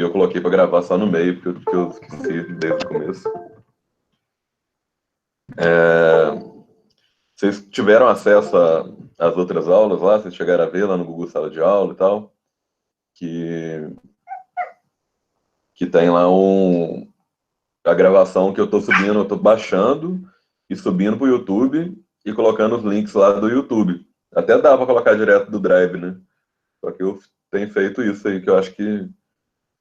Eu coloquei para gravar só no meio, porque eu esqueci desde o começo. Vocês tiveram acesso às outras aulas lá? Vocês chegaram a ver lá no Google Sala de Aula e tal? Que, que tem lá a gravação que eu tô subindo, eu tô baixando e subindo pro YouTube e colocando os links lá do YouTube. Até dá para colocar direto do Drive, né? Só que eu tenho feito isso aí, que eu acho que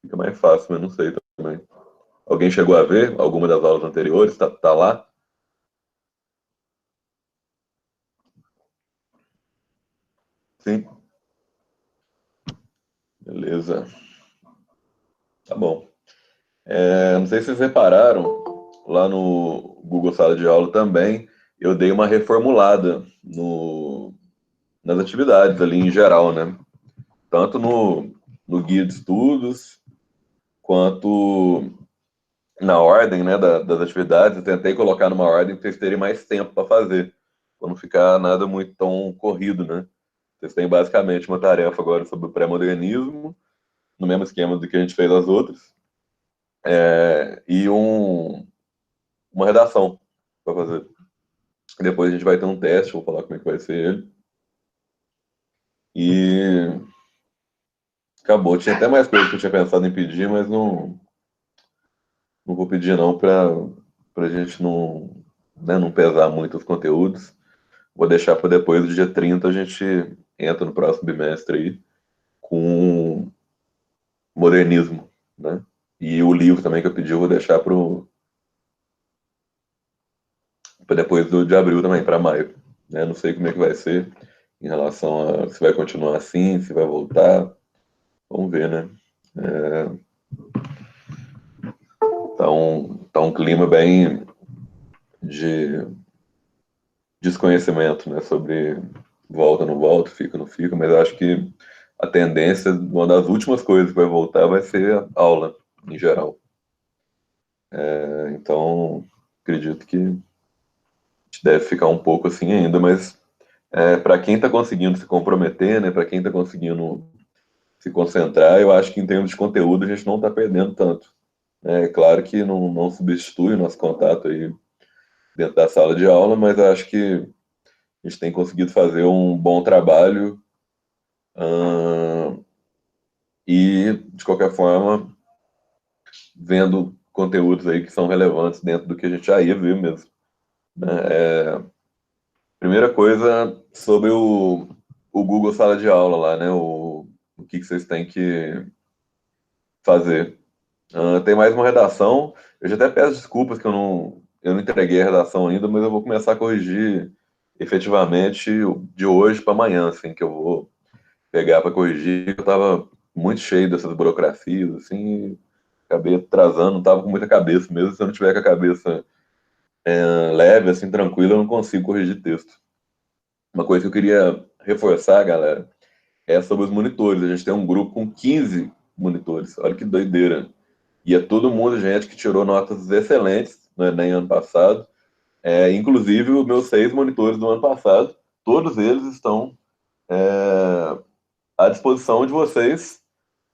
fica mais fácil, mas não sei também. Alguém chegou a ver alguma das aulas anteriores? Tá lá? Sim. Beleza. Tá bom. Não sei se vocês repararam, lá no Google Sala de Aula também, eu dei uma reformulada nas atividades ali em geral, né? Tanto no guia de estudos, quanto na ordem, né, das atividades. Eu tentei colocar numa ordem para vocês terem mais tempo para fazer, para não ficar nada muito tão corrido, né? Vocês têm basicamente uma tarefa agora sobre o pré-modernismo, no mesmo esquema do que a gente fez as outras, e uma redação para fazer. Depois a gente vai ter um teste, vou falar como é que vai ser ele. E acabou. Tinha até mais coisas que eu tinha pensado em pedir, mas não vou pedir não para a gente não, né, não pesar muito os conteúdos. Vou deixar para depois do dia 30 a gente entra no próximo bimestre aí com modernismo, né? E o livro também que eu pedi eu vou deixar para depois de abril também, para maio. Né? Não sei como é que vai ser em relação a se vai continuar assim, se vai voltar. Vamos ver, né? Tá um clima bem de desconhecimento, né? Sobre volta, não volta, fica, não fica, mas eu acho que a tendência, uma das últimas coisas que vai voltar vai ser a aula, em geral. Então, acredito que a gente deve ficar um pouco assim ainda, mas para quem está conseguindo se comprometer, né? Para quem está conseguindo se concentrar, eu acho que em termos de conteúdo a gente não está perdendo tanto. É claro que não substitui o nosso contato aí dentro da sala de aula, mas eu acho que a gente tem conseguido fazer um bom trabalho, e, de qualquer forma, vendo conteúdos aí que são relevantes dentro do que a gente já ia ver mesmo. Né? Primeira coisa sobre o Google Sala de Aula lá, né? O que vocês têm que fazer. Tem mais uma redação. Eu já até peço desculpas que eu não entreguei a redação ainda, mas eu vou começar a corrigir efetivamente de hoje para amanhã, assim, que eu vou pegar para corrigir. Eu estava muito cheio dessas burocracias, assim, e acabei atrasando, não estava com muita cabeça mesmo. Se eu não tiver com a cabeça leve, assim, tranquila, eu não consigo corrigir texto. Uma coisa que eu queria reforçar, galera, é sobre os monitores. A gente tem um grupo com 15 monitores. Olha que doideira. E é todo mundo, gente, que tirou notas excelentes no Enem ano passado. Inclusive, os meus 6 monitores do ano passado, todos eles estão à disposição de vocês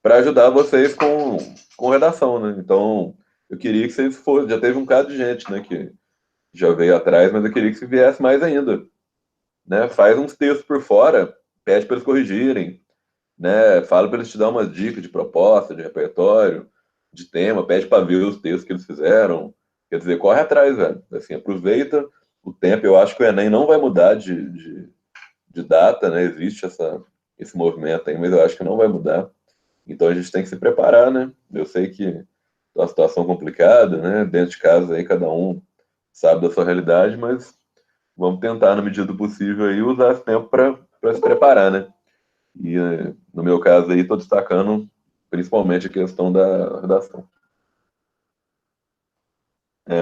para ajudar vocês com redação, né? Então, eu queria que vocês fossem. Já teve um bocado de gente, né, que já veio atrás, mas eu queria que você viesse mais ainda, né? Faz uns textos por fora, pede para eles corrigirem, né? Fala para eles te dar umas dicas de proposta, de repertório, de tema, pede para ver os textos que eles fizeram. Quer dizer, corre atrás, velho. Assim, aproveita o tempo. Eu acho que o Enem não vai mudar de data, né? Existe esse movimento aí, mas eu acho que não vai mudar. Então a gente tem que se preparar, né? Eu sei que é uma situação complicada, né? Dentro de casa aí cada um sabe da sua realidade, mas vamos tentar, na medida do possível, aí, usar esse tempo para se preparar, né? E no meu caso aí, estou destacando principalmente a questão da redação. É,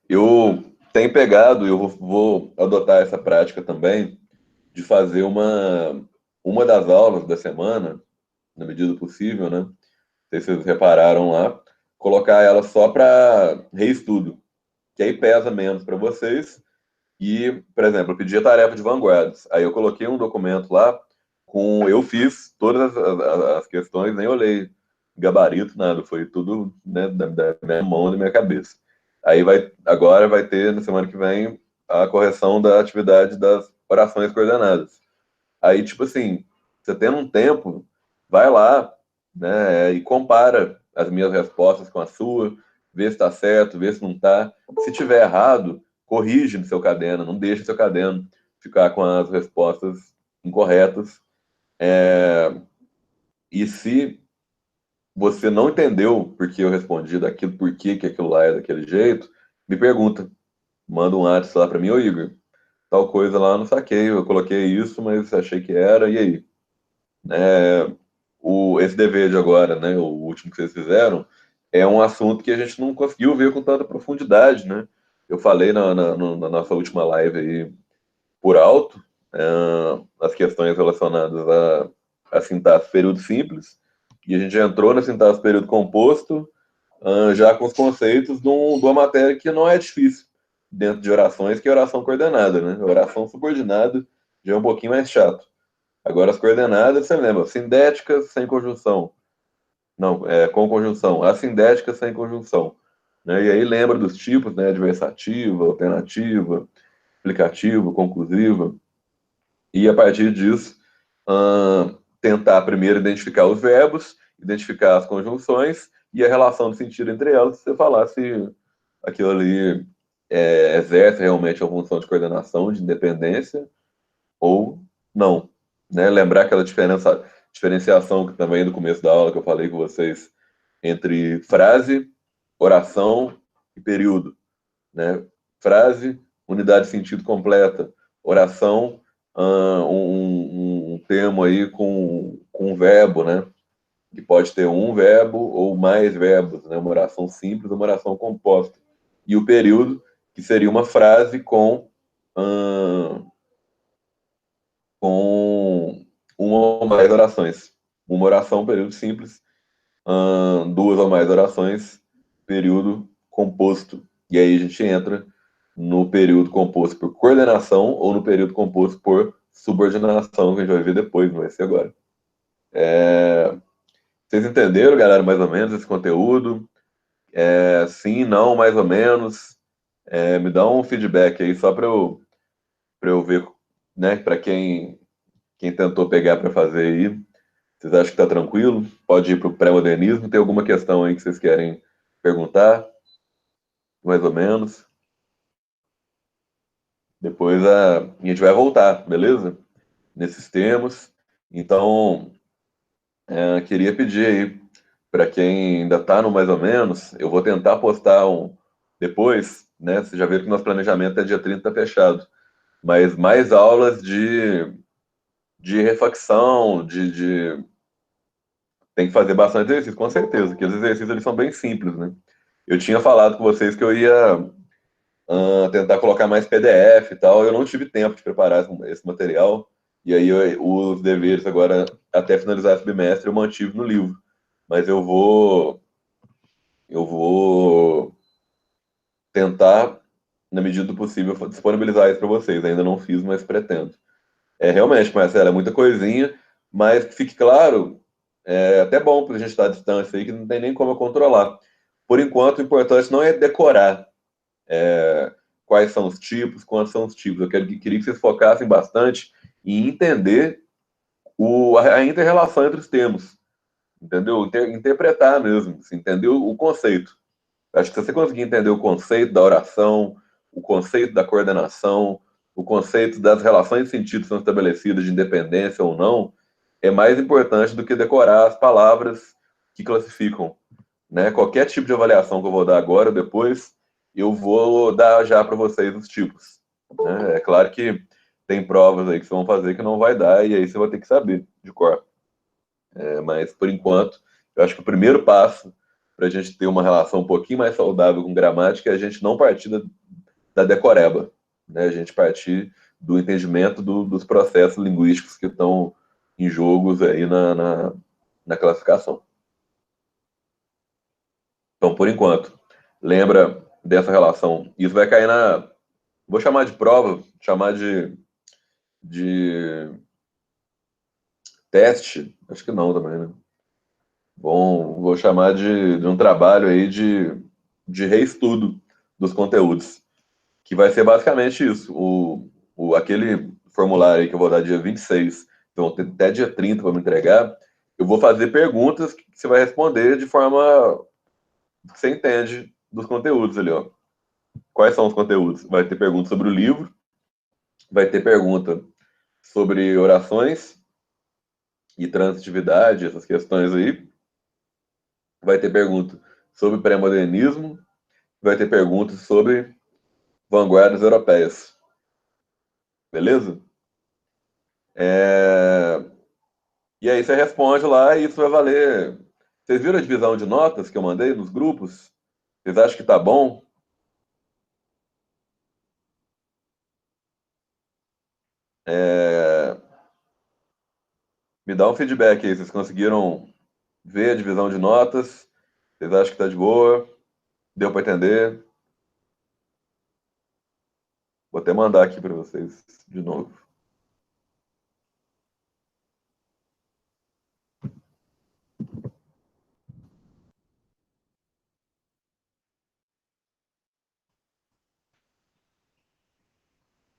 eu tenho pegado, e eu vou adotar essa prática também, de fazer uma das aulas da semana, na medida do possível, né? Não sei se vocês repararam lá, colocar ela só para reestudo, que aí pesa menos para vocês. E, por exemplo, eu pedi a tarefa de vanguardas. Aí eu coloquei um documento lá eu fiz todas as questões, nem olhei gabarito, nada, foi tudo, né, da minha mão, da minha cabeça. Aí agora vai ter, na semana que vem, a correção da atividade das orações coordenadas. Aí, tipo assim, você tendo um tempo, vai lá, né, e compara as minhas respostas com a sua, vê se está certo, vê se não está. Se tiver errado, corrige no seu caderno, não deixe seu caderno ficar com as respostas incorretas. E se você não entendeu por que eu respondi daquilo, por que aquilo lá é daquele jeito, me pergunta. Manda um WhatsApp lá para mim, ô Igor, tal coisa lá eu não saquei, eu coloquei isso, mas achei que era, e aí? Esse dever de agora, né, o último que vocês fizeram, é um assunto que a gente não conseguiu ver com tanta profundidade, né? Eu falei na nossa última live aí, por alto, as questões relacionadas a sintaxe período simples, e a gente já entrou na sintaxe período composto, já com os conceitos de uma matéria que não é difícil dentro de orações, que é oração coordenada, né? Oração subordinada já é um pouquinho mais chato. Agora, as coordenadas, você lembra, sindéticas sem conjunção. Não, com conjunção. Assindéticas sem conjunção. Né? E aí lembra dos tipos, né? Adversativa, alternativa, explicativa, conclusiva. E a partir disso, tentar primeiro identificar os verbos, identificar as conjunções e a relação de sentido entre elas, se você falar se aquilo ali exerce realmente a função de coordenação, de independência, ou não. Né? Lembrar aquela diferenciação que também no começo da aula que eu falei com vocês entre frase, oração e período. Né? Frase, unidade de sentido completa. Oração, um termo aí com um verbo, né? Que pode ter um verbo ou mais verbos, né? Uma oração simples, uma oração composta. E o período, que seria uma frase com uma ou mais orações. Uma oração, período simples, duas ou mais orações, período composto. E aí a gente entra no período composto por coordenação ou no período composto por subordinação, que a gente vai ver depois, não vai ser agora. Vocês entenderam, galera, mais ou menos esse conteúdo? Sim, não, mais ou menos. Me dá um feedback aí só para eu ver, né, para quem tentou pegar para fazer aí. Vocês acham que está tranquilo? Pode ir para o pré-modernismo? Tem alguma questão aí que vocês querem perguntar? Mais ou menos. Depois a gente vai voltar, beleza? Nesses termos. Então, queria pedir aí, para quem ainda está no mais ou menos, eu vou tentar postar depois, né? Você já viu que nosso planejamento é dia 30 fechado. Mas mais aulas de refacção, tem que fazer bastante exercício, com certeza, que os exercícios eles são bem simples, né? Eu tinha falado com vocês que eu ia tentar colocar mais PDF e tal. Eu não tive tempo de preparar esse material. E aí os deveres agora, até finalizar esse bimestre, eu mantive no livro. Mas eu vou tentar, na medida do possível, disponibilizar isso para vocês. Ainda não fiz, mas pretendo. Realmente, Marcelo, é muita coisinha, mas que fique claro, é até bom para a gente estar à distância aí, que não tem nem como eu controlar. Por enquanto, o importante não é decorar quais são os tipos, quais são os tipos. Queria que vocês focassem bastante em entender a inter-relação entre os termos, entendeu? Interpretar mesmo, assim, entender o conceito. Acho que se você conseguir entender o conceito da oração, o conceito da coordenação, o conceito das relações de sentido que são estabelecidas de independência ou não, é mais importante do que decorar as palavras que classificam. Né? Qualquer tipo de avaliação que eu vou dar agora ou depois, eu vou dar já para vocês os tipos. Né? É claro que tem provas aí que vocês vão fazer que não vai dar, e aí você vai ter que saber de cor. Mas, por enquanto, eu acho que o primeiro passo para a gente ter uma relação um pouquinho mais saudável com gramática é a gente não partir da decoreba, né? A gente partir do entendimento dos processos linguísticos que estão em jogos aí na classificação. Então, por enquanto, lembra dessa relação. Isso vai cair na. Vou chamar de prova, chamar de teste. Acho que não também, né? Vou chamar de um trabalho aí de reestudo dos conteúdos, que vai ser basicamente isso. Aquele formulário aí que eu vou dar dia 26, então tem até dia 30 para me entregar, eu vou fazer perguntas que você vai responder de forma que você entende dos conteúdos ali, ó. Quais são os conteúdos? Vai ter pergunta sobre o livro, vai ter pergunta sobre orações e transitividade, essas questões aí. Vai ter pergunta sobre pré-modernismo, vai ter perguntas sobre vanguardas europeias. Beleza? É... E aí você responde lá e isso vai valer. Vocês viram a divisão de notas que eu mandei nos grupos? Vocês acham que tá bom? É... Me dá um feedback aí. Vocês conseguiram ver a divisão de notas? Vocês acham que tá de boa? Deu para entender? Vou até mandar aqui para vocês de novo.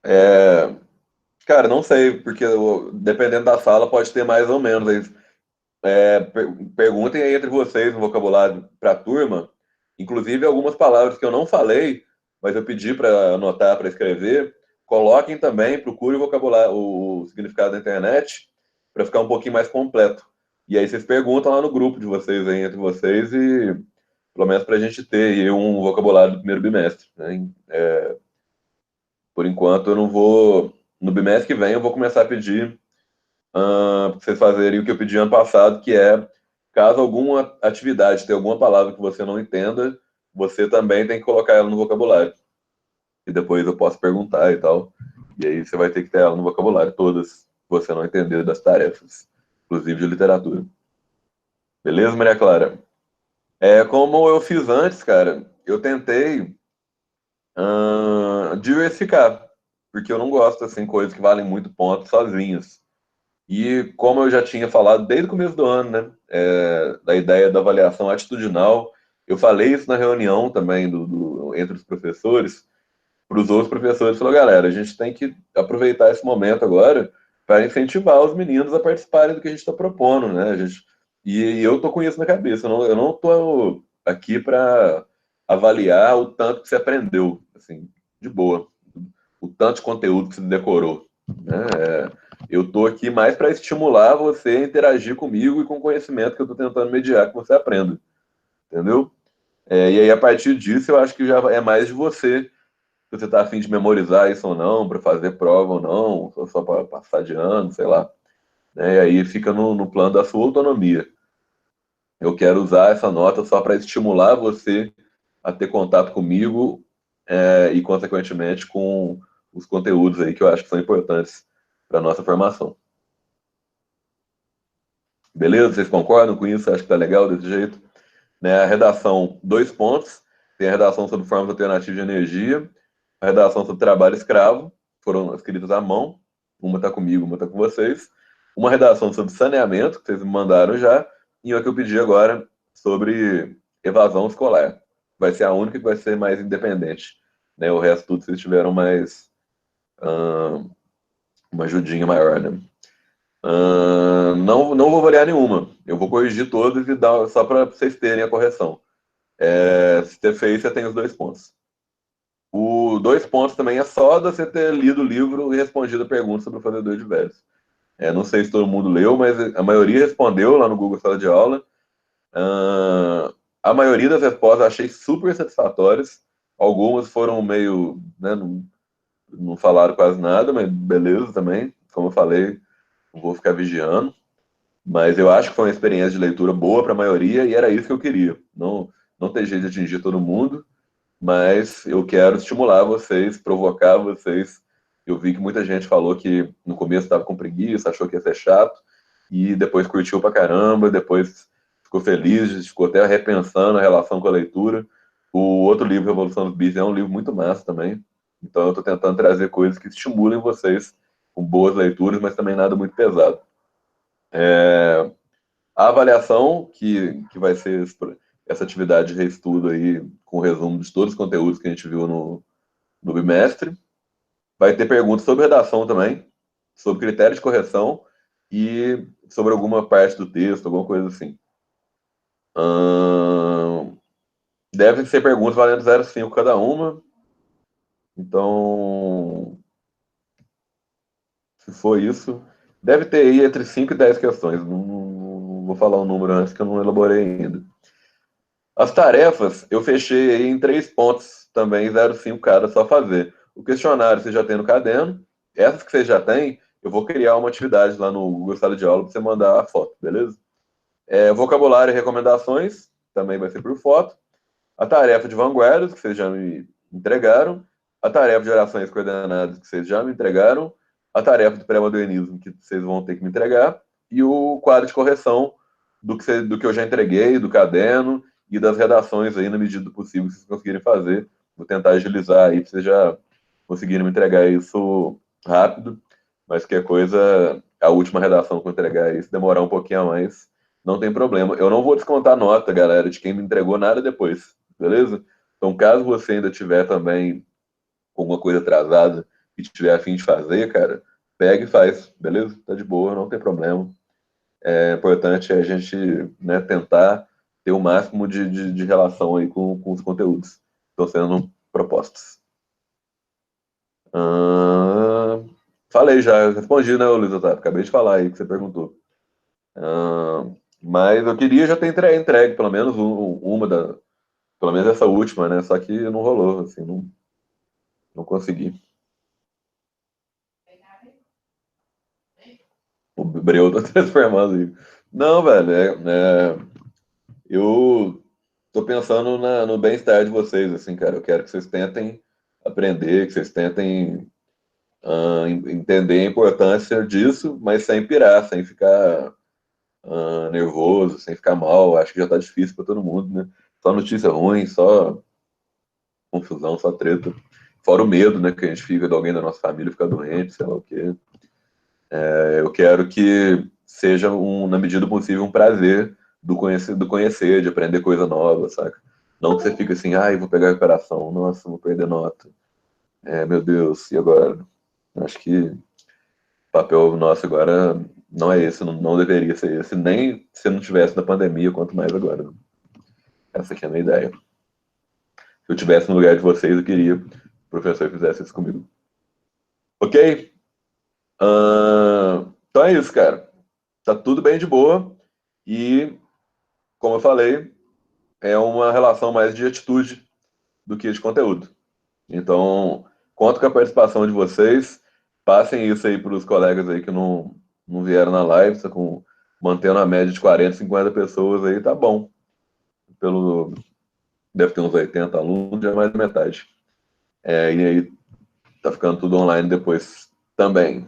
É... Cara, não sei, porque dependendo da sala pode ter mais ou menos. Aí perguntem aí entre vocês um vocabulário para a turma, inclusive algumas palavras que eu não falei, mas eu pedi para anotar, para escrever. Coloquem também, procure o vocabulário, o significado da internet, para ficar um pouquinho mais completo. E aí vocês perguntam lá no grupo de vocês, aí, entre vocês, e pelo menos para a gente ter aí um vocabulário do primeiro bimestre. Né? Por enquanto, eu não vou. No bimestre que vem, eu vou começar a pedir para vocês fazerem o que eu pedi ano passado, que é, caso alguma atividade tenha alguma palavra que você não entenda, você também tem que colocar ela no vocabulário. E depois eu posso perguntar e tal. E aí você vai ter que ter ela no vocabulário, todas, que você não entender das tarefas, inclusive de literatura. Beleza, Maria Clara? Como eu fiz antes, cara, eu tentei diversificar, porque eu não gosto, assim, coisas que valem muito ponto sozinhas. E como eu já tinha falado desde o começo do ano, né, da ideia da avaliação atitudinal, eu falei isso na reunião também entre os professores, para os outros professores, falou, galera, a gente tem que aproveitar esse momento agora para incentivar os meninos a participarem do que a gente está propondo, né? E eu tô com isso na cabeça, eu não tô aqui para avaliar o tanto que você aprendeu, assim, de boa, o tanto de conteúdo que você decorou, né? Eu tô aqui mais para estimular você a interagir comigo e com o conhecimento que eu tô tentando mediar que você aprenda, entendeu? E aí, a partir disso, eu acho que já é mais de você, se você está afim de memorizar isso ou não, para fazer prova ou não, ou só para passar de ano, sei lá. Né? E aí fica no plano da sua autonomia. Eu quero usar essa nota só para estimular você a ter contato comigo e, consequentemente, com os conteúdos aí que eu acho que são importantes para a nossa formação. Beleza? Vocês concordam com isso? Acho que tá legal desse jeito? Né? A redação, 2 pontos. Tem a redação sobre formas alternativas de energia, a redação sobre trabalho escravo, foram escritas à mão. Uma está comigo, uma está com vocês. Uma redação sobre saneamento, que vocês me mandaram já, e uma que eu pedi agora sobre evasão escolar. Vai ser a única que vai ser mais independente. Né? O resto tudo vocês tiveram mais uma ajudinha maior, né? Não vou variar nenhuma. Eu vou corrigir todas e dar só para vocês terem a correção. Se ter feito, você tem os 2 pontos. O 2 pontos também é só de você ter lido o livro e respondido a pergunta sobre o fazedor de velhos. Não sei se todo mundo leu, mas a maioria respondeu lá no Google Sala de Aula. A maioria das respostas eu achei super satisfatórias. Algumas foram meio, né, não falaram quase nada, mas beleza também. Como eu falei, não vou ficar vigiando. Mas eu acho que foi uma experiência de leitura boa para a maioria e era isso que eu queria. Não ter jeito de atingir todo mundo, mas eu quero estimular vocês, provocar vocês. Eu vi que muita gente falou que no começo estava com preguiça, achou que ia ser chato, e depois curtiu pra caramba, depois ficou feliz, ficou até repensando a relação com a leitura. O outro livro, Revolução dos Bichos, é um livro muito massa também. Então eu estou tentando trazer coisas que estimulem vocês com boas leituras, mas também nada muito pesado. A avaliação, que vai ser essa atividade de reestudo aí, com o resumo de todos os conteúdos que a gente viu no bimestre. Vai ter perguntas sobre redação também, sobre critérios de correção e sobre alguma parte do texto, alguma coisa assim. Devem ser perguntas valendo 0,5 cada uma. Então, se for isso, deve ter aí entre 5 e 10 questões. Não vou falar o número antes que eu não elaborei ainda. As tarefas, eu fechei aí em 3 pontos também, 0,5 cada, só fazer. O questionário você já tem no caderno. Essas que você já tem, eu vou criar uma atividade lá no Google Sala de Aula para você mandar a foto, beleza? Vocabulário e recomendações, também vai ser por foto. A tarefa de vanguardas, que vocês já me entregaram. A tarefa de orações coordenadas, que vocês já me entregaram. A tarefa de pré-modernismo, que vocês vão ter que me entregar. E o quadro de correção do que eu já entreguei, do caderno e das redações aí, na medida do possível, que vocês conseguirem fazer. Vou tentar agilizar aí para vocês já conseguirem me entregar isso rápido. Mas qualquer coisa, a última redação que eu entregar aí, se demorar um pouquinho a mais, não tem problema. Eu não vou descontar nota, galera, de quem me entregou nada depois, beleza? Então, caso você ainda tiver também alguma coisa atrasada e tiver a fim de fazer, cara, pega e faz, beleza? Tá de boa, não tem problema. É importante a gente, né, tentar ter o máximo de relação aí com os conteúdos que estão sendo propostos. Ah, falei já, respondi, né, Luiz Otávio? Acabei de falar aí que você perguntou. Ah, mas eu queria já ter entregue pelo menos uma pelo menos essa última, né? Só que não rolou, assim, não consegui. O Breu tá transformado aí. Não, velho, eu tô pensando no bem-estar de vocês, assim, cara. Eu quero que vocês tentem aprender, que vocês tentem entender a importância disso, mas sem pirar, sem ficar nervoso, sem ficar mal. Acho que já tá difícil para todo mundo, né? Só notícia ruim, só confusão, só treta. Fora o medo, né, que a gente fica de alguém da nossa família ficar doente, sei lá o quê. Eu quero que seja, na medida do possível, um prazer do conhecer, de aprender coisa nova, saca? Não que você fique assim, ai, vou pegar a recuperação, nossa, vou perder nota. Meu Deus, e agora? Acho que o papel nosso agora não é esse, não deveria ser esse, nem se não tivesse na pandemia, quanto mais agora. Essa aqui é a minha ideia. Se eu tivesse no lugar de vocês, eu queria que o professor fizesse isso comigo. Ok? Então é isso, cara. Tá tudo bem de boa. E, como eu falei, é uma relação mais de atitude do que de conteúdo. Então, conto com a participação de vocês. Passem isso aí para os colegas aí que não vieram na live, tá mantendo a média de 40, 50 pessoas aí, tá bom. Deve ter uns 80 alunos, já é mais da metade. E aí tá ficando tudo online depois também.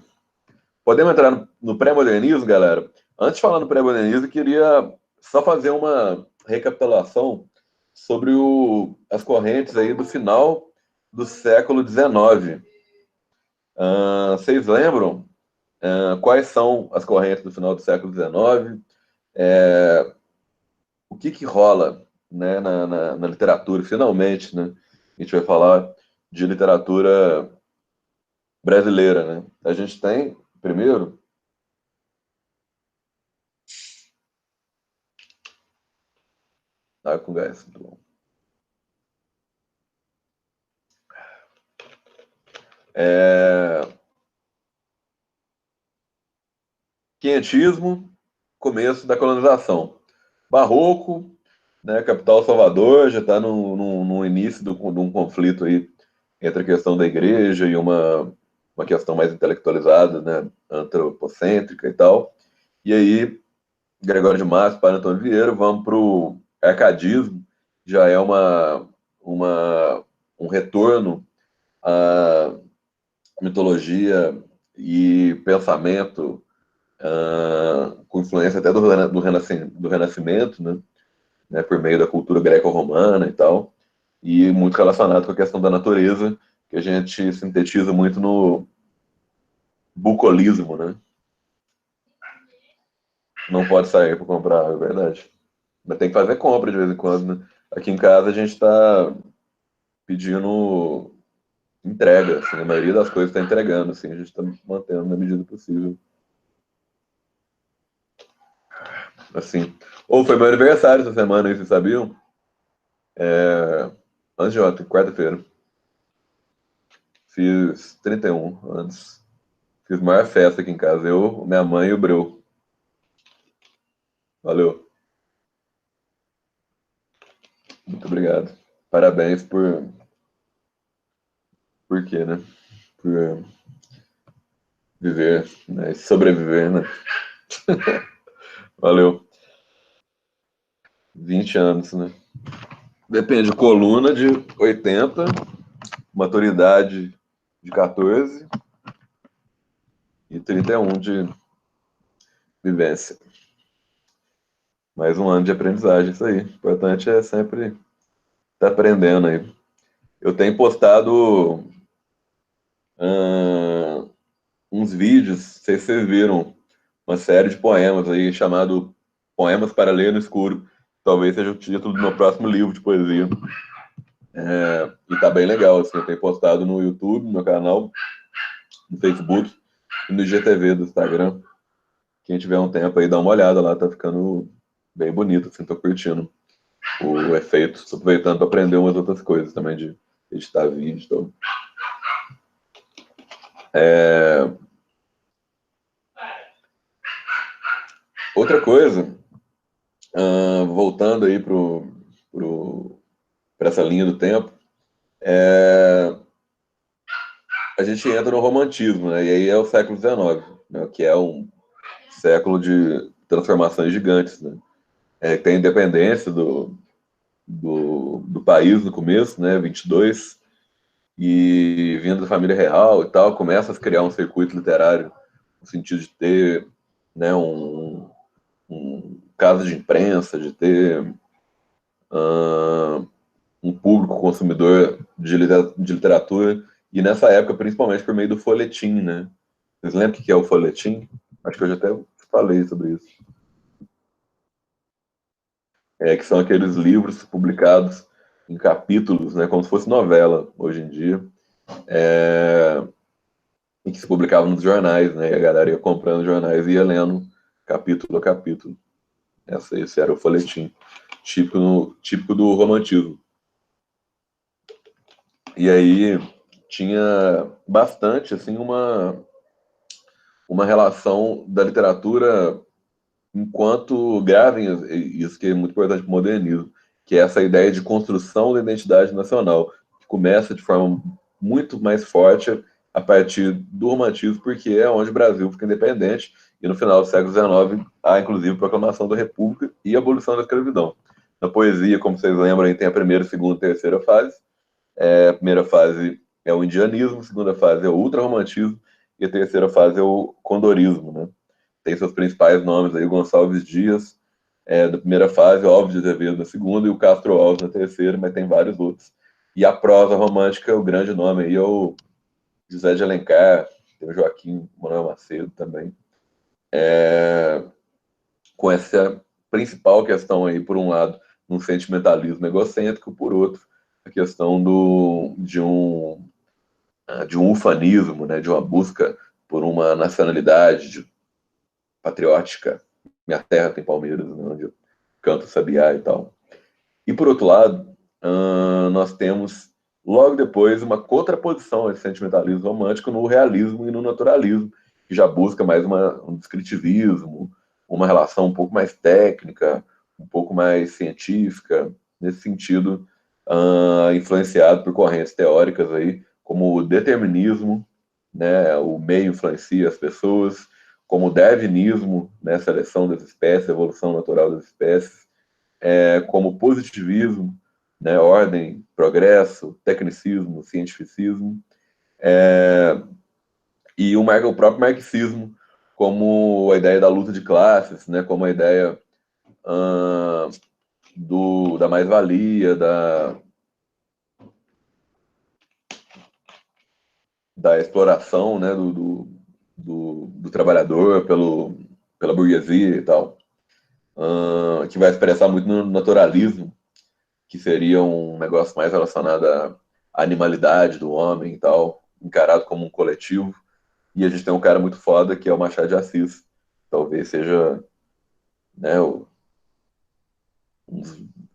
Podemos entrar no pré-modernismo, galera? Antes de falar no pré-modernismo, eu queria só fazer uma recapitulação sobre as correntes aí do final do século XIX. Vocês lembram quais são as correntes do final do século XIX? O que rola, né, na literatura? Finalmente, né? A gente vai falar de literatura brasileira, né? A gente tem, primeiro, com gás, muito bom. Quinhentismo, começo da colonização. Barroco, né, capital Salvador, já está no início de um conflito aí entre a questão da igreja e uma questão mais intelectualizada, né, antropocêntrica e tal. E aí, Gregório de Matos, para Antônio Vieira, vamos para o arcadismo, já é um retorno à mitologia e pensamento com influência até do Renascimento, né, por meio da cultura greco-romana e tal, e muito relacionado com a questão da natureza, que a gente sintetiza muito no bucolismo, né? Não pode sair para comprar, é verdade. Mas tem que fazer compra de vez em quando, né? Aqui em casa a gente está pedindo entrega, assim, a maioria das coisas está entregando, assim, a gente está mantendo na medida possível. Assim. Ou foi meu aniversário essa semana, aí, vocês sabiam? Antes de ontem, quarta-feira. Fiz 31 anos. Fiz a maior festa aqui em casa. Eu, minha mãe e o Breu. Valeu. Muito obrigado. Parabéns por quê, né? Por viver, né? E sobreviver, né? Valeu. 20 anos, né? Depende, coluna de 80, maturidade de 14 e 31 de vivência. Mais um ano de aprendizagem, isso aí. O importante é sempre estar aprendendo aí. Eu tenho postado ahn, uns vídeos, não sei se vocês viram, uma série de poemas aí chamado Poemas para Ler no Escuro. Talvez seja o título do meu próximo livro de poesia. E tá bem legal, assim, eu tenho postado no YouTube, no meu canal, no Facebook e no IGTV do Instagram. Quem tiver um tempo aí, dá uma olhada lá, tá ficando bem bonito, assim, tô curtindo o efeito. Tô aproveitando para aprender umas outras coisas também de editar vídeo. Então. Outra coisa, voltando aí para essa linha do tempo, a gente entra no romantismo, né? E aí é o século XIX, né? Que é um século de transformações gigantes, né? Tem a independência do país no começo, né? 22, e vindo da família real e tal, começa a se criar um circuito literário no sentido de ter, né, um casa de imprensa, de ter um público consumidor de literatura, e nessa época, principalmente por meio do folhetim, né? Vocês lembram o que é o folhetim? Acho que eu já até falei sobre isso. Que são aqueles livros publicados em capítulos, né, como se fosse novela hoje em dia, e que se publicavam nos jornais, né, e a galera ia comprando jornais e ia lendo capítulo a capítulo. Esse era o folhetim, típico do romantismo. E aí tinha bastante assim uma relação da literatura enquanto gravem isso que é muito importante para o modernismo, que é essa ideia de construção da identidade nacional, que começa de forma muito mais forte a partir do romantismo, porque é onde o Brasil fica independente, e no final do século XIX há inclusive a proclamação da República e a abolição da escravidão. Na poesia, como vocês lembram, tem a primeira, segunda e terceira fase. A primeira fase é o indianismo, a segunda fase é o ultrarromantismo e a terceira fase é o condorismo, né? Tem seus principais nomes aí, Gonçalves Dias, da primeira fase, Óbvio de Azevedo na segunda e o Castro Alves na terceira, mas tem vários outros. E a prosa romântica, o grande nome aí é o José de Alencar, tem o Joaquim Manuel Macedo também, com essa principal questão aí, por um lado, um sentimentalismo egocêntrico, por outro, a questão de um ufanismo, né, de uma busca por uma nacionalidade patriótica. Minha terra tem Palmeiras, né, onde eu canto sabiá e tal. E por outro lado, nós temos logo depois uma contraposição a esse sentimentalismo romântico no realismo e no naturalismo, que já busca mais um descritivismo, uma relação um pouco mais técnica, um pouco mais científica, nesse sentido, influenciado por correntes teóricas aí, como o determinismo, né, o meio influencia as pessoas, como o darwinismo, né, seleção das espécies, evolução natural das espécies, como positivismo, né, ordem, progresso, tecnicismo, cientificismo, e o próprio marxismo, como a ideia da luta de classes, né, como a ideia uh, da mais-valia, da exploração, né, do trabalhador pela burguesia e tal, que vai expressar muito no naturalismo, que seria um negócio mais relacionado à animalidade do homem e tal, encarado como um coletivo. E a gente tem um cara muito foda que é o Machado de Assis. Talvez seja, né,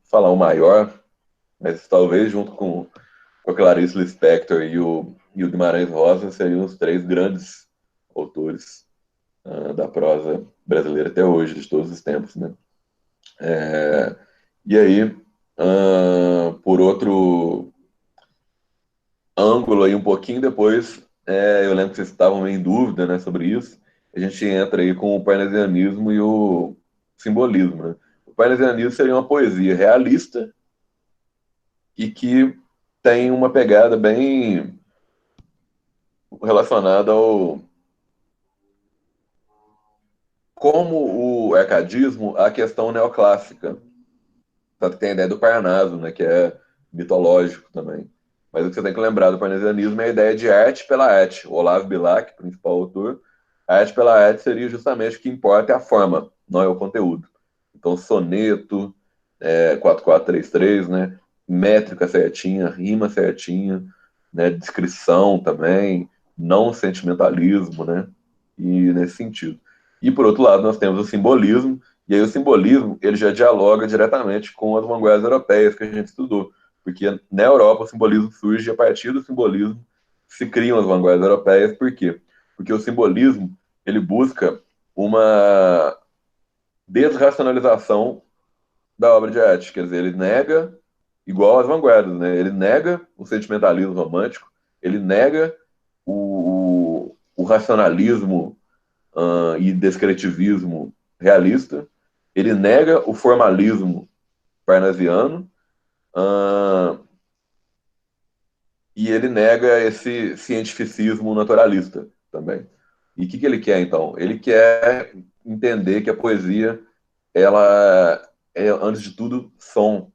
falar o maior, mas talvez junto com a Clarice Lispector e o Guimarães Rosa seriam os três grandes autores da prosa brasileira até hoje, de todos os tempos, né? E aí, por outro ângulo aí, um pouquinho depois, eu lembro que vocês estavam meio em dúvida, né, sobre isso, a gente entra aí com o parnasianismo e o simbolismo, né? O parnasianismo seria uma poesia realista e que tem uma pegada bem relacionada ao como o arcadismo a questão neoclássica. Tanto que tem a ideia do Parnaso, né, que é mitológico também. Mas o que você tem que lembrar do parnasianismo é a ideia de arte pela arte. O Olavo Bilac, principal autor, a arte pela arte seria justamente o que importa é a forma, não é o conteúdo. Então, soneto, 4433, né, métrica certinha, rima certinha, né, descrição também, não sentimentalismo, né, e nesse sentido. E, por outro lado, nós temos o simbolismo, e aí o simbolismo ele já dialoga diretamente com as vanguardas europeias que a gente estudou, porque na Europa o simbolismo surge e a partir do simbolismo se criam as vanguardas europeias. Por quê? Porque o simbolismo ele busca uma desracionalização da obra de arte, quer dizer, ele nega, igual às vanguardas, né? Ele nega o sentimentalismo romântico, ele nega o racionalismo e descritivismo realista, ele nega o formalismo parnasiano e ele nega esse cientificismo naturalista também. E o que ele quer, então? Ele quer entender que a poesia, ela é, antes de tudo, som.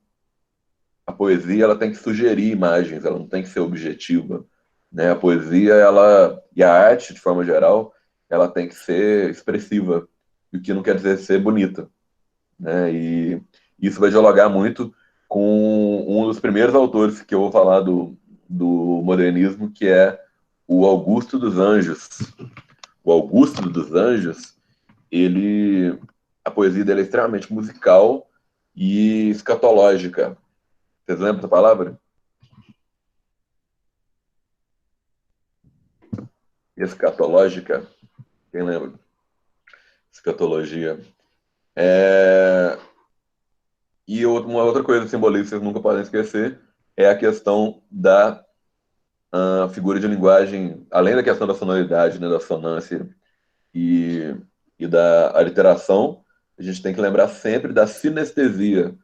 A poesia, ela tem que sugerir imagens, ela não tem que ser objetiva, né? A poesia, ela, e a arte, de forma geral, ela tem que ser expressiva, o que não quer dizer ser bonita, né? E isso vai dialogar muito com um dos primeiros autores que eu vou falar do modernismo, que é o Augusto dos Anjos. O Augusto dos Anjos, ele, a poesia dele é extremamente musical e escatológica. Vocês lembram da palavra? Escatológica? Quem lembra? Escatologia. É... E uma outra coisa simbolista que vocês nunca podem esquecer é a questão da figura de linguagem, além da questão da sonoridade, né, da sonância e, e da aliteração, a gente tem que lembrar sempre da sinestesia,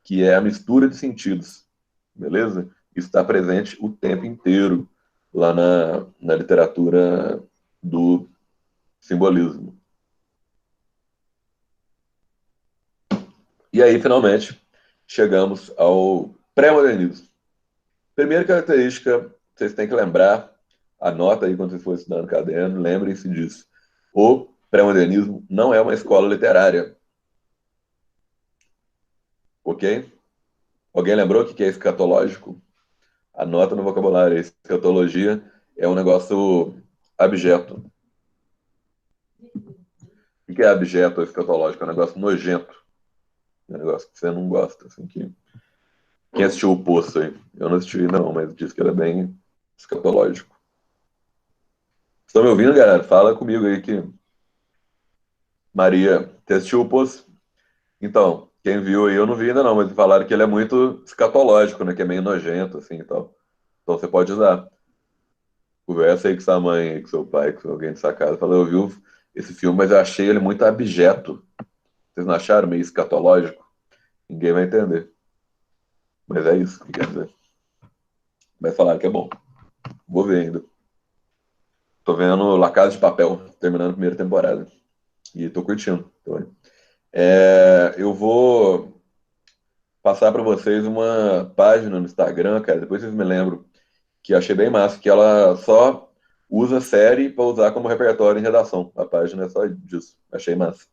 que é a mistura de sentidos, beleza? Isso está presente o tempo inteiro lá na literatura do simbolismo. E aí, finalmente, chegamos ao pré-modernismo. Primeira característica, vocês têm que lembrar, anota aí quando vocês for estudando no caderno, lembrem-se disso. O pré-modernismo não é uma escola literária, ok? Alguém lembrou o que é escatológico? Anota no vocabulário. Escatologia é um negócio abjeto. O que é abjeto ou escatológico? É um negócio nojento. É um negócio que você não gosta. Assim, quem assistiu o Poço aí? Eu não assisti não, mas disse que era bem escatológico. Estão me ouvindo, galera? Fala comigo aí que Maria, você assistiu o Poço? Então, quem viu aí, eu não vi ainda não, mas falaram que ele é muito escatológico, né? Que é meio nojento, assim, e tal. Então você pode usar. Conversa aí com sua mãe, aí, com seu pai, com alguém de sua casa. Fala, eu vi esse filme, mas eu achei ele muito abjeto. Vocês não acharam meio escatológico? Ninguém vai entender. Mas é isso que quer dizer. Mas falaram que é bom. Vou ver ainda. Tô vendo La Casa de Papel, terminando a primeira temporada. E tô curtindo também. Eu vou passar para vocês uma página no Instagram, cara. Depois vocês me lembram que eu achei bem massa, que ela só usa série para usar como repertório em redação. A página é só disso. Achei massa.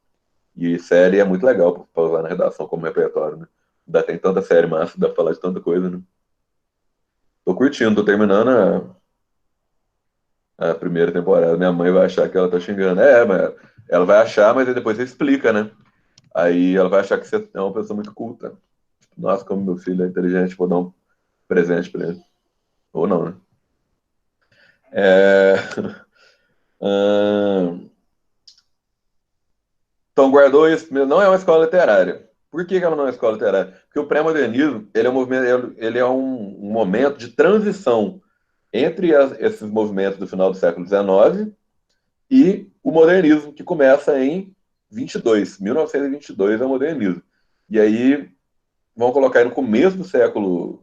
E série é muito legal pra usar na redação como repertório, né? Tem tanta série massa, dá pra falar de tanta coisa, né? Tô curtindo, tô terminando a primeira temporada. Minha mãe vai achar que ela tá xingando. Mas ela vai achar, mas aí depois você explica, né? Aí ela vai achar que você é uma pessoa muito culta. Nossa, como meu filho é inteligente, vou dar um presente pra ele. Ou não, né? É... ahn, Então, guardou isso. Não é uma escola literária. Por que que ela não é uma escola literária? Porque o pré-modernismo, ele é um movimento, ele é um momento de transição entre esses movimentos do final do século XIX e o modernismo, que começa em 22. 1922 é o modernismo. E aí, vamos colocar aí no começo do século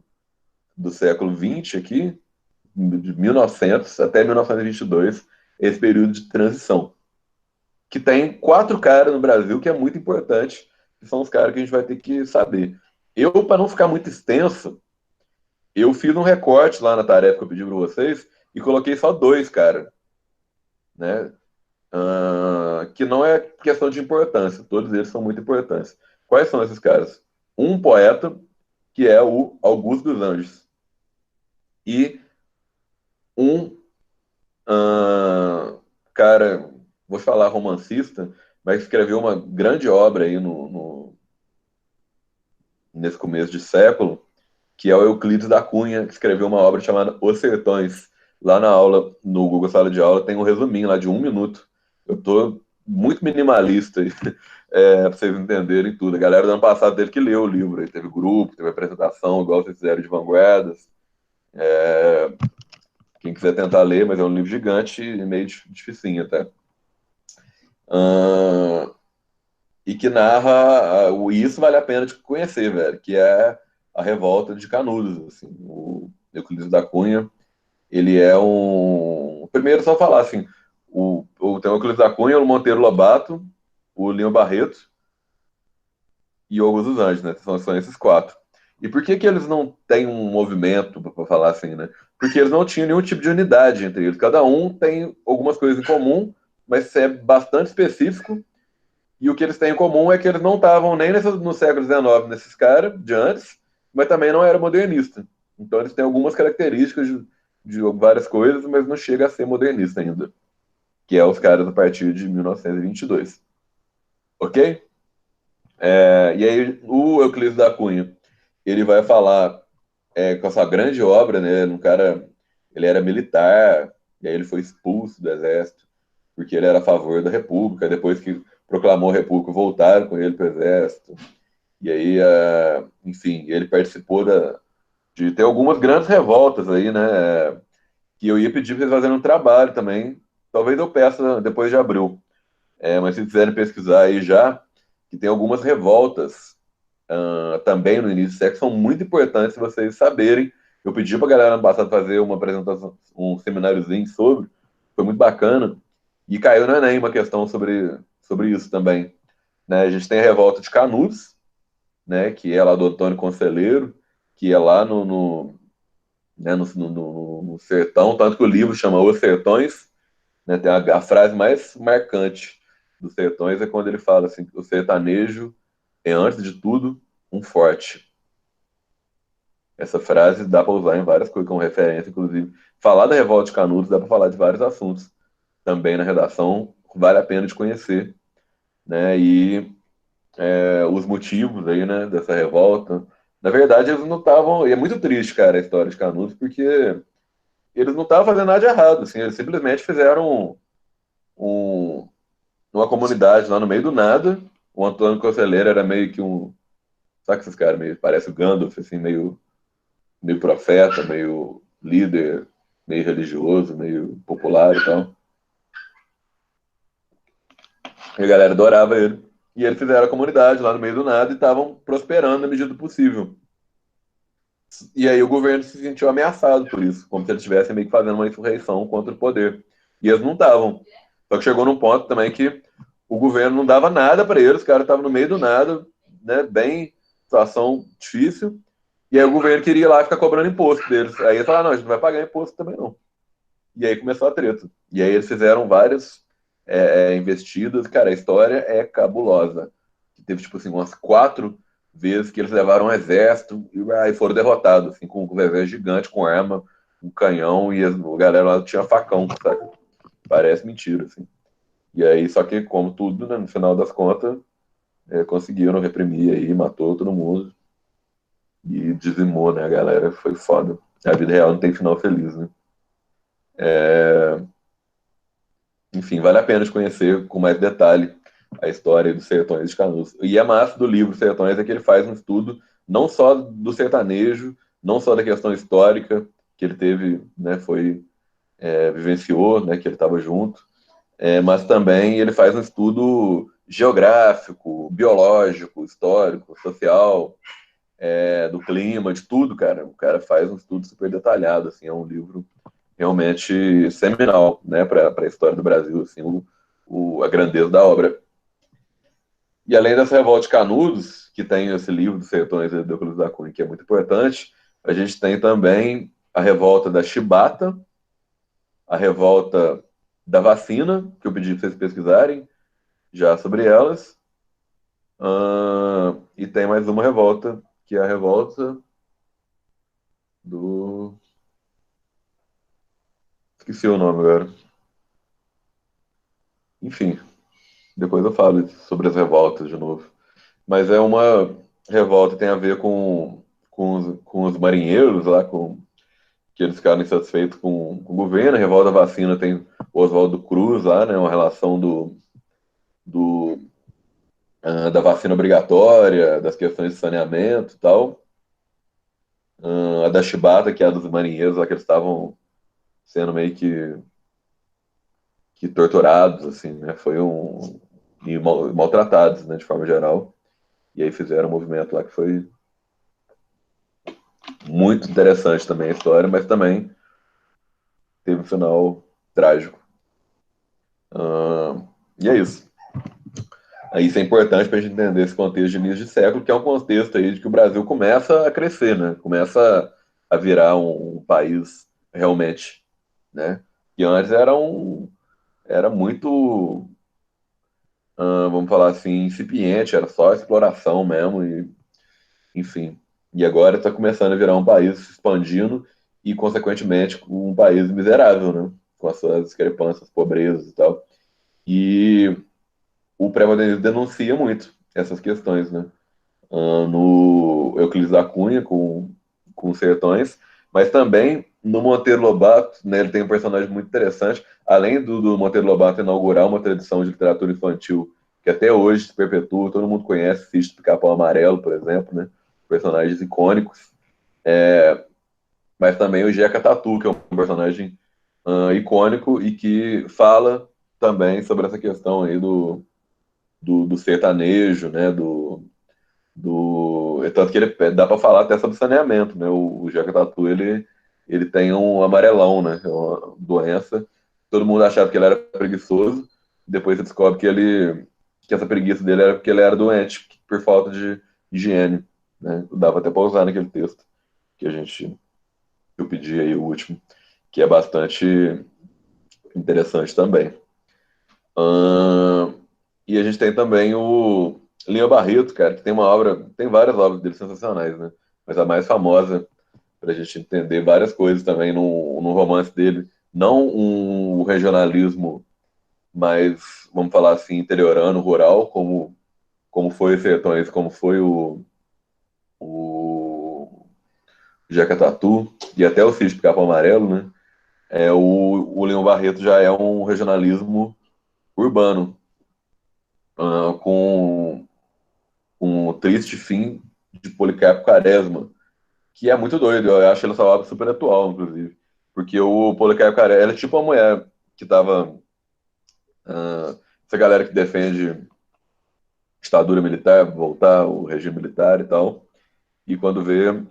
XX aqui, de 1900 até 1922, esse período de transição. Que tem 4 caras no Brasil que é muito importante, que são os caras que a gente vai ter que saber. Eu, para não ficar muito extenso, eu fiz um recorte lá na tarefa que eu pedi para vocês e coloquei só 2, cara, né? Que não é questão de importância, todos eles são muito importantes. Quais são esses caras? Um poeta, que é o Augusto dos Anjos, e um cara, vou falar romancista, mas escreveu uma grande obra aí nesse começo de século, que é o Euclides da Cunha, que escreveu uma obra chamada Os Sertões. Lá na aula, no Google Sala de Aula, tem um resuminho lá de 1 minuto. Eu tô muito minimalista aí, para vocês entenderem tudo. A galera do ano passado teve que ler o livro, aí teve grupo, teve apresentação, igual vocês fizeram de Vanguardas. Quem quiser tentar ler, mas é um livro gigante e meio dificinho até. Ah, e que narra, isso vale a pena de conhecer, velho, que é a revolta de Canudos, assim, o Euclides da Cunha, ele é primeiro só falar, assim, tem o Euclides da Cunha, o Monteiro Lobato, o Lima Barreto e o Augusto dos Anjos, né, são esses 4. E por que que eles não têm um movimento, para falar assim, né? Porque eles não tinham nenhum tipo de unidade entre eles, cada um tem algumas coisas em comum, mas é bastante específico. E o que eles têm em comum é que eles não estavam nem no século XIX, nesses caras de antes, mas também não era modernista. Então eles têm algumas características de várias coisas, mas não chega a ser modernista ainda, que é os caras a partir de 1922. Ok? E aí o Euclides da Cunha, ele vai falar com essa grande obra, né? Um cara, ele era militar, e aí ele foi expulso do exército, porque ele era a favor da República. Depois que proclamou a República, voltaram com ele para o exército. E aí, enfim, ele participou de ter algumas grandes revoltas aí, né? Que eu ia pedir para eles fazerem um trabalho também. Talvez eu peça depois de abril. Mas se quiserem pesquisar aí já, que tem algumas revoltas também no início do século, são muito importantes vocês saberem. Eu pedi para a galera ano passado fazer uma apresentação, um semináriozinho sobre, foi muito bacana, e caiu no Enem uma questão sobre isso também. Né? A gente tem a revolta de Canudos, né, que é lá do Antônio Conselheiro, que é lá né, no sertão, tanto que o livro chama Os Sertões, né, tem a frase mais marcante dos Sertões é quando ele fala assim, o sertanejo é, antes de tudo, um forte. Essa frase dá para usar em várias coisas, como referência, inclusive. Falar da Revolta de Canudos dá para falar de vários assuntos. Também na redação, vale a pena de conhecer. Né? E os motivos aí, né, dessa revolta. Na verdade, eles não estavam. E é muito triste, cara, a história de Canudos, porque eles não estavam fazendo nada de errado. Assim, eles simplesmente fizeram um, uma comunidade lá no meio do nada. O Antônio Conselheiro era meio que um. Sabe que esses caras meio. Parece o Gandalf, assim, meio profeta, meio líder, meio religioso, meio popular e tal. E a galera adorava ele. E eles fizeram a comunidade lá no meio do nada e estavam prosperando na medida do possível. E aí o governo se sentiu ameaçado por isso, como se eles estivessem meio que fazendo uma insurreição contra o poder. E eles não estavam. Só que chegou num ponto também que o governo não dava nada para eles, os caras estavam no meio do nada, né, bem, situação difícil. E aí o governo queria ir lá ficar cobrando imposto deles. Aí eles falaram, não, a gente não vai pagar imposto também não. E aí começou a treta. E aí eles fizeram várias investidas. Cara, a história é cabulosa. teve, tipo assim, umas 4 vezes que eles levaram um exército e aí foram derrotados, assim, com um exército gigante, com arma, um canhão, e a galera lá tinha facão, sabe? Parece mentira, assim. E aí, só que, como tudo, né, no final das contas, conseguiram reprimir aí, matou todo mundo e dizimou, né, a galera. Foi foda. A vida real não tem final feliz, né? Enfim, vale a pena de conhecer com mais detalhe a história dos Sertões de Canudos. E a massa do livro Sertões é que ele faz um estudo não só do sertanejo, não só da questão histórica que ele teve, né, vivenciou, né, que ele estava junto, mas também ele faz um estudo geográfico, biológico, histórico, social, do clima, de tudo, cara. O cara faz um estudo super detalhado, assim, é um livro realmente seminal, né, para a história do Brasil, assim, a grandeza da obra. E além dessa revolta de Canudos, que tem esse livro dos Sertões de Euclides da Cunha, que é muito importante, a gente tem também a revolta da Chibata, a revolta da vacina, que eu pedi para vocês pesquisarem já sobre elas, e tem mais uma revolta, que é a revolta do... Esqueci o nome agora. Enfim, depois eu falo sobre as revoltas de novo. Mas é uma revolta que tem a ver com os marinheiros lá, que eles ficaram insatisfeitos com o governo. A revolta da vacina tem o Oswaldo Cruz lá, né? Uma relação do, da vacina obrigatória, das questões de saneamento e tal. A da Chibata, que é a dos marinheiros lá, que eles estavam sendo meio que torturados, assim, né? E maltratados, né, de forma geral. E aí fizeram um movimento lá que foi muito interessante também a história, mas também teve um final trágico. E é isso. Aí isso é importante para a gente entender esse contexto de início de século, que é um contexto aí de que o Brasil começa a crescer, né? Começa a virar um país realmente, né? E antes era muito, vamos falar assim, incipiente, era só exploração mesmo, e enfim. E agora está começando a virar um país se expandindo e, consequentemente, um país miserável, né? Com as suas discrepâncias, pobrezas e tal. E o pré-modernismo denuncia muito essas questões, né? No Euclides da Cunha, com os Sertões, mas também no Monteiro Lobato, né? Ele tem um personagem muito interessante, além do Monteiro Lobato inaugurar uma tradição de literatura infantil que até hoje se perpetua, todo mundo conhece, Sítio do Pica-Pau Amarelo, por exemplo, né? Personagens icônicos, mas também o Jeca Tatu, que é um personagem icônico e que fala também sobre essa questão aí do sertanejo, né? Tanto que ele dá para falar até sobre saneamento, né? O Jeca Tatu, ele tem um amarelão, né? É uma doença. Todo mundo achava que ele era preguiçoso, depois você descobre que essa preguiça dele era porque ele era doente, por falta de higiene, né? Dava até para usar naquele texto que eu pedi aí, o último, que é bastante interessante também. Ahn, e a gente tem também o Linha Barreto, cara, que tem várias obras dele sensacionais, né? Mas a mais famosa, para a gente entender várias coisas também no romance dele, não um regionalismo mais, vamos falar assim, interiorano, rural, como foi o Sertões, como foi o Jeca Tatu, e até o Sítio Pica-Pau Amarelo, né? O Leão Barreto já é um regionalismo urbano, com o triste fim de Policarpo Quaresma, que é muito doido. Eu acho essa obra super atual, inclusive. Porque o Policarpo Quaresma, ela é tipo uma mulher que tava. Essa galera que defende ditadura militar, voltar o regime militar e tal. E quando vê,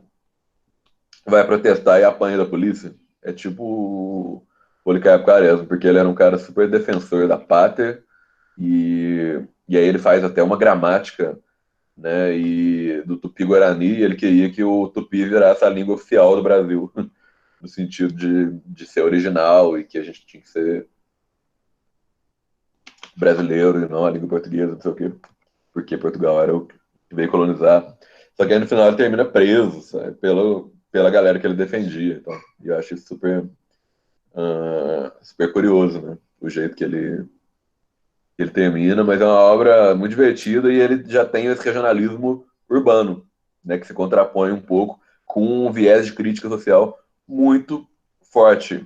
vai protestar e apanha da polícia. É tipo o Policarpo Quaresma, porque ele era um cara super defensor da pátria. E aí ele faz até uma gramática, né, e do Tupi-Guarani, ele queria que o Tupi virasse a língua oficial do Brasil, no sentido de ser original e que a gente tinha que ser brasileiro e não a língua portuguesa, não sei o quê. porque Portugal era o que veio colonizar. Só que aí no final ele termina preso, sabe, pela galera que ele defendia. Então, e eu acho isso super, super curioso, né? O jeito que ele termina, mas é uma obra muito divertida e ele já tem esse regionalismo urbano, né? Que se contrapõe um pouco com um viés de crítica social muito forte.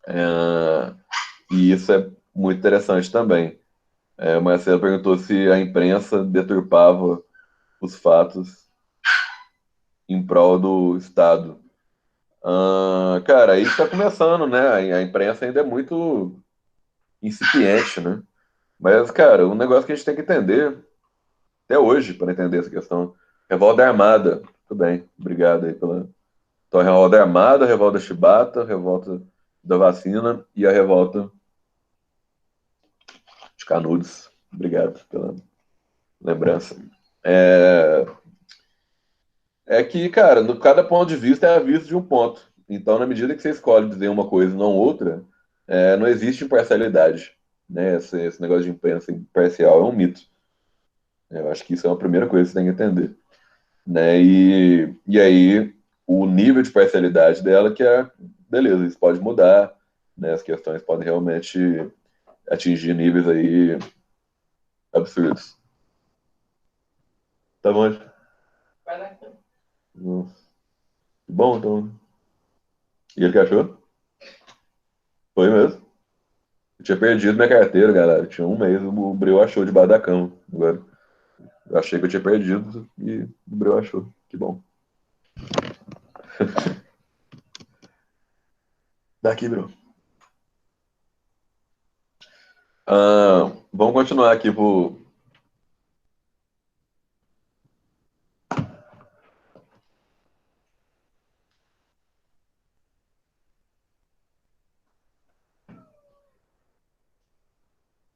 É, e isso é muito interessante também. O Marcelo perguntou se a imprensa deturpava os fatos em prol do Estado. Cara, aí está começando, né? A imprensa ainda é muito incipiente, né? Mas, cara, um negócio que a gente tem que entender, até hoje, para entender essa questão, revolta armada. Tudo bem, obrigado aí pela. Então, a revolta armada, a revolta chibata, a revolta da vacina e a revolta de Canudos. Obrigado pela lembrança. É, É que, cara, cada ponto de vista é a vista de um ponto. Então, na medida que você escolhe dizer uma coisa e não outra, não existe imparcialidade. Né? Esse negócio de imprensa imparcial é um mito. Eu acho que isso é uma primeira coisa que você tem que entender. Né? E aí, o nível de parcialidade dela que é, beleza, isso pode mudar, né? As questões podem realmente atingir níveis aí absurdos. Tá bom? Nossa. Bom, então. E ele que achou? Foi mesmo? Eu tinha perdido minha carteira, galera. Tinha um mês, o Breu achou debaixo da cama. Agora, eu achei que eu tinha perdido e o Breu achou. Que bom. Daqui, Breu. Vamos continuar aqui pro.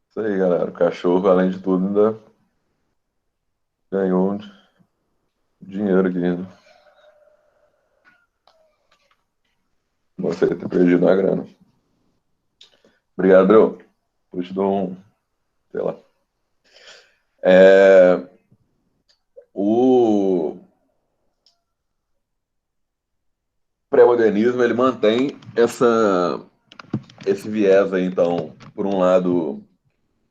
Isso aí, galera. O cachorro, além de tudo, ainda ganhou um dinheiro aqui, né? Você ter perdido uma grana. Obrigado, Breu. Eu te dou um. Sei lá. É, o pré-modernismo, ele mantém esse viés aí, então, por um lado.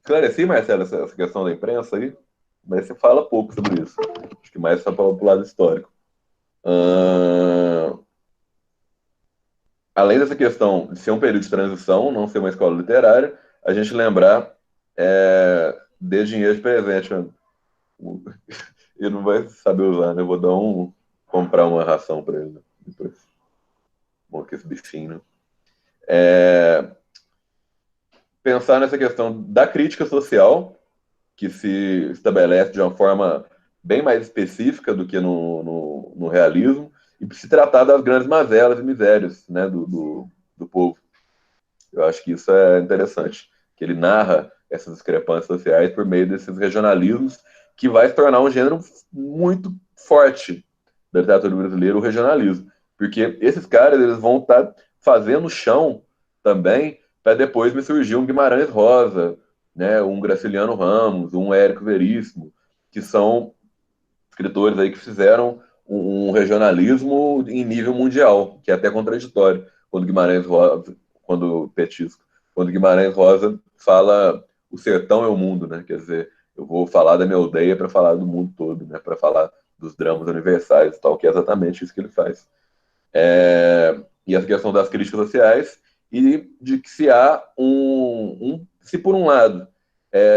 Esclareci, Marcelo, essa questão da imprensa aí, mas você fala pouco sobre isso. Acho que mais só para o lado histórico. Ah, além dessa questão de ser um período de transição, não ser uma escola literária, a gente lembrar de dinheiro de presente. Mano. Ele não vai saber usar, né? Eu vou dar comprar uma ração para ele depois. Bom, que esse bichinho, né? Pensar nessa questão da crítica social, que se estabelece de uma forma bem mais específica do que no realismo, e se tratar das grandes mazelas e misérias, né, do povo. Eu acho que isso é interessante, que ele narra essas discrepâncias sociais por meio desses regionalismos, que vai se tornar um gênero muito forte da literatura brasileira, o regionalismo. Porque esses caras eles vão estar fazendo chão também para depois me surgir um Guimarães Rosa, né, um Graciliano Ramos, um Érico Veríssimo, que são escritores aí que fizeram um regionalismo em nível mundial, que é até contraditório, quando Guimarães Rosa, quando Petisco, quando Guimarães Rosa fala o sertão é o mundo, né? Quer dizer, eu vou falar da minha aldeia para falar do mundo todo, né? Para falar dos dramas universais e tal, que é exatamente isso que ele faz. E essa questão das críticas sociais e de que se há se por um lado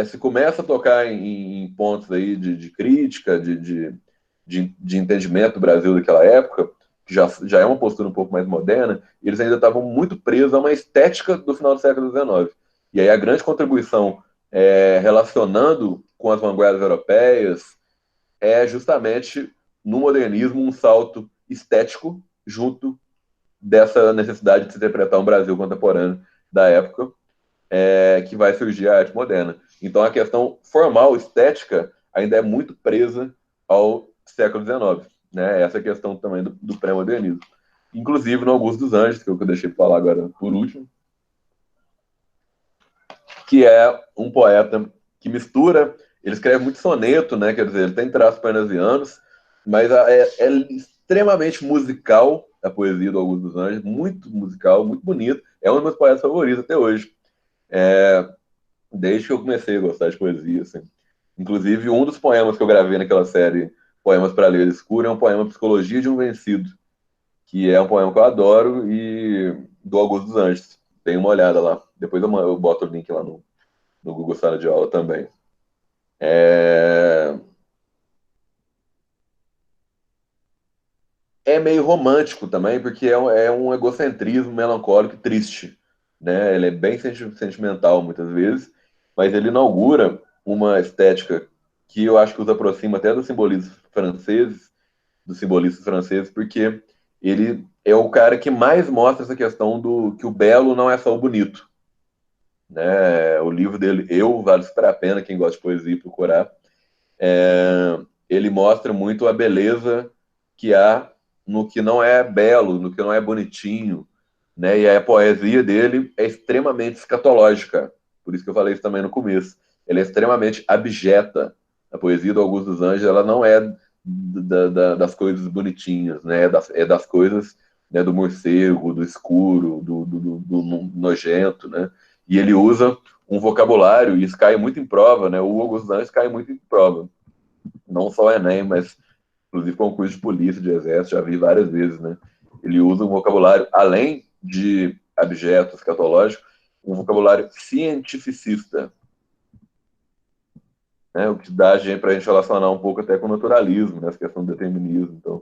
se começa a tocar em pontos aí de crítica, de entendimento do Brasil daquela época, que já é uma postura um pouco mais moderna, eles ainda estavam muito presos a uma estética do final do século XIX. E aí a grande contribuição relacionando com as vanguardas europeias é justamente no modernismo um salto estético junto dessa necessidade de se interpretar um Brasil contemporâneo da época, que vai surgir a arte moderna. Então a questão formal, estética, ainda é muito presa ao século XIX. Né? Essa é a questão também do pré-modernismo. Inclusive no Augusto dos Anjos, que é o que eu deixei para falar agora por último, que é um poeta que mistura ele escreve muito soneto, né? Quer dizer, ele tem traços parnasianos, mas é extremamente musical a poesia do Augusto dos Anjos, muito musical, muito bonito. É um dos meus poetas favoritos até hoje. É, desde que eu comecei a gostar de poesia, assim. Inclusive, um dos poemas que eu gravei naquela série Poemas para Ler Escuro é um poema Psicologia de um Vencido, que é um poema que eu adoro e do Augusto dos Anjos. Dei uma olhada lá. Depois eu boto o link lá no Google Sala de Aula também. É, é meio romântico também, porque é um egocentrismo melancólico e triste, né? Ele é bem sentimental muitas vezes, mas ele inaugura uma estética que eu acho que os aproxima até dos simbolistas franceses, porque ele é o cara que mais mostra essa questão do que o belo não é só o bonito, né? O livro dele, vale super a pena quem gosta de poesia procurar. É, ele mostra muito a beleza que há no que não é belo, no que não é bonitinho, né? E a poesia dele é extremamente escatológica, por isso que eu falei isso também no começo. Ela é extremamente abjeta. A poesia do Augusto dos Anjos, ela não é das coisas bonitinhas, né? É das coisas, né, do morcego, do escuro, do nojento, né? E ele usa um vocabulário, e isso cai muito em prova, né? O Augusto dos Anjos cai muito em prova. Não só o Enem, mas inclusive concurso de polícia, de exército, já vi várias vezes, né? Ele usa um vocabulário, além de abjeto, escatológico, um vocabulário cientificista, né? O que dá para a gente relacionar um pouco até com o naturalismo, né? Essa questão do determinismo. Então,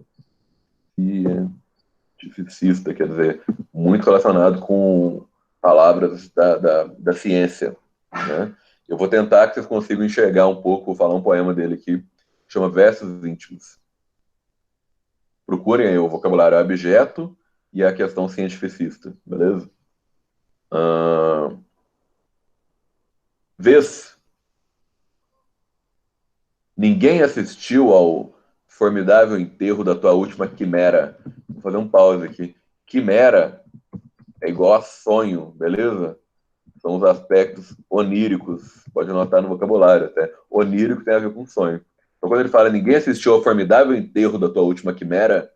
cientificista, quer dizer, muito relacionado com palavras da ciência, né? Eu vou tentar que vocês consigam enxergar um pouco, vou falar um poema dele aqui, que chama Versos Íntimos. Procurem aí o vocabulário abjeto e a questão cientificista, beleza? Uh, vês, ninguém assistiu ao formidável enterro da tua última quimera. Vou fazer um pause aqui. Quimera é igual a sonho, beleza? São os aspectos oníricos, pode anotar no vocabulário até. Onírico tem a ver com sonho. Então, quando ele fala ninguém assistiu ao formidável enterro da tua última quimera,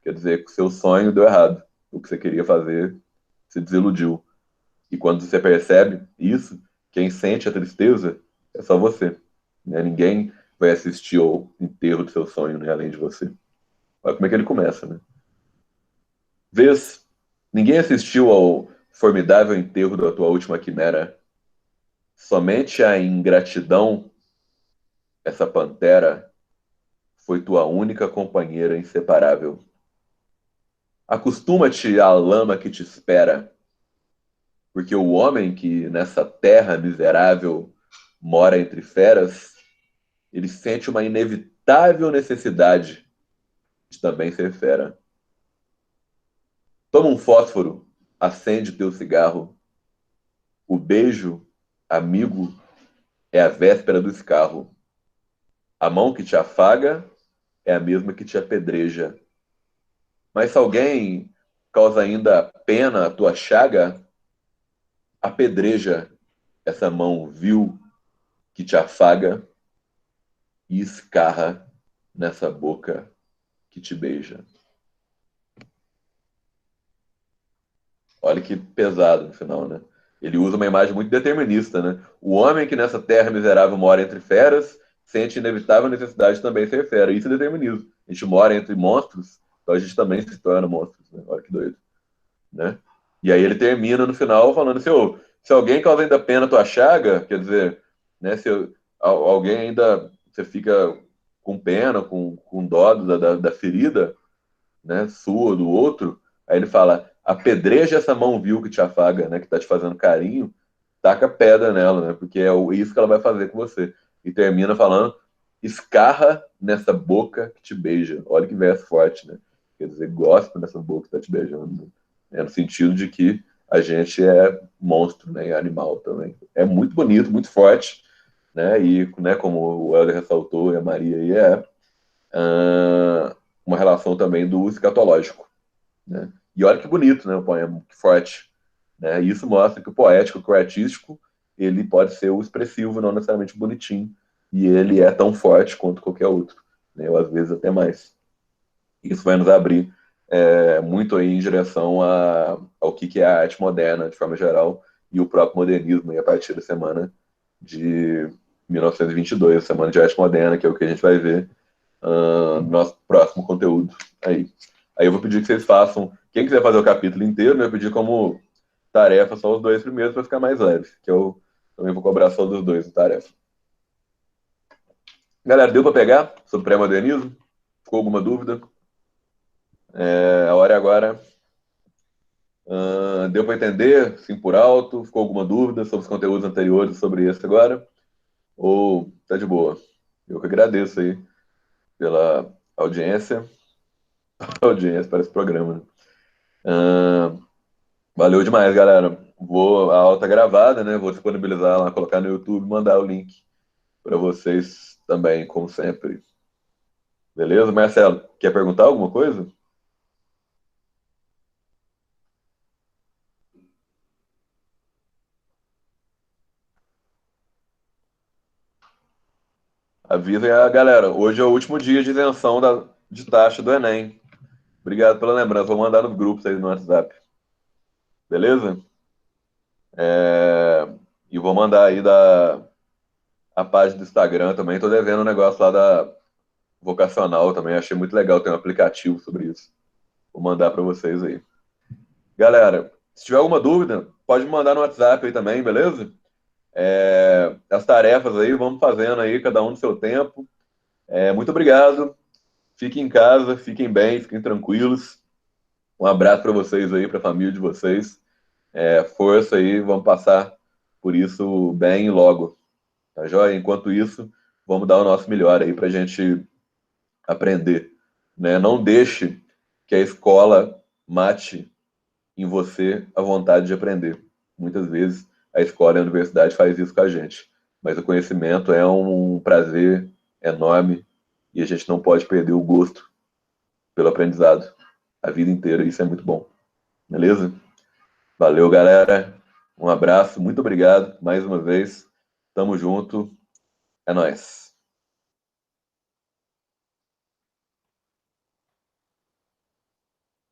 quer dizer que o seu sonho deu errado. O que você queria fazer se desiludiu. E quando você percebe isso, quem sente a tristeza é só você. Né? Ninguém vai assistir ao enterro do seu sonho, né? Além de você. Olha como é que ele começa, né? Vês, ninguém assistiu ao formidável enterro da tua última quimera. Somente a ingratidão, essa pantera, foi tua única companheira inseparável. Acostuma-te à lama que te espera, porque o homem que nessa terra miserável mora entre feras, ele sente uma inevitável necessidade de também ser fera. Toma um fósforo, acende teu cigarro. O beijo, amigo, é a véspera do escarro. A mão que te afaga é a mesma que te apedreja. Mas se alguém causa ainda pena à tua chaga, apedreja essa mão vil que te afaga e escarra nessa boca que te beija. Olha que pesado no final, né? Ele usa uma imagem muito determinista, né? O homem que nessa terra miserável mora entre feras sente inevitável necessidade de também ser fera. Isso é determinismo. A gente mora entre monstros, então a gente também se torna monstros, né? Olha que doido, né? E aí ele termina no final falando assim, oh, se alguém causa ainda pena tua chaga, quer dizer, né? Se alguém ainda você fica com pena, com dó da ferida, né, sua, do outro, aí ele fala, apedreja essa mão vil que te afaga, né, que tá te fazendo carinho, taca pedra nela, né, porque é isso que ela vai fazer com você. E termina falando, escarra nessa boca que te beija. Olha que verso forte, né? Quer dizer, gosta nessa boca que tá te beijando. Né? É no sentido de que a gente é monstro, né, e animal também. É muito bonito, muito forte, né, e, né, como o Helder ressaltou, e a Maria aí uma relação também do escatológico, né? E olha que bonito, né, o poema, que forte, né? E isso mostra que o poético, que o artístico, ele pode ser o expressivo, não necessariamente o bonitinho, e ele é tão forte quanto qualquer outro, né? Ou às vezes até mais. Isso vai nos abrir muito aí em direção ao que é a arte moderna, de forma geral, e o próprio modernismo, aí, a partir da semana de 1922, Semana de Arte Moderna, que é o que a gente vai ver no nosso próximo conteúdo aí. Aí eu vou pedir que vocês façam, quem quiser fazer o capítulo inteiro, né, eu vou pedir como tarefa só os dois primeiros para ficar mais leve, que eu também vou cobrar só dos dois em tarefa. Galera, deu para pegar sobre pré-modernismo? Ficou alguma dúvida? A hora é agora. Deu para entender, sim, por alto? Ficou alguma dúvida sobre os conteúdos anteriores sobre esse agora? Ou tá de boa? Eu que agradeço aí pela audiência. Audiência, parece programa, né? Valeu demais, galera. A aula tá gravada, né? Vou disponibilizar lá, colocar no YouTube, mandar o link para vocês também, como sempre. Beleza? Marcelo, quer perguntar alguma coisa? Avisem a galera. Hoje é o último dia de isenção de taxa do Enem. Obrigado pela lembrança. Vou mandar nos grupos aí no WhatsApp. Beleza? É, E vou mandar aí a página do Instagram também. Tô devendo um negócio lá da Vocacional também. Achei muito legal ter um aplicativo sobre isso. Vou mandar para vocês aí. Galera, se tiver alguma dúvida, pode me mandar no WhatsApp aí também, beleza? As tarefas aí, vamos fazendo aí, cada um no seu tempo. Muito obrigado. Fiquem em casa, fiquem bem, fiquem tranquilos. Um abraço para vocês aí, para a família de vocês. Força aí, vamos passar por isso bem e logo, tá joia? Enquanto isso, vamos dar o nosso melhor aí para a gente aprender, né? Não deixe que a escola mate em você a vontade de aprender. Muitas vezes a escola e a universidade faz isso com a gente, mas o conhecimento é um prazer enorme e a gente não pode perder o gosto pelo aprendizado a vida inteira. Isso é muito bom, beleza? Valeu, galera. Um abraço, muito obrigado mais uma vez. Tamo junto. É nóis.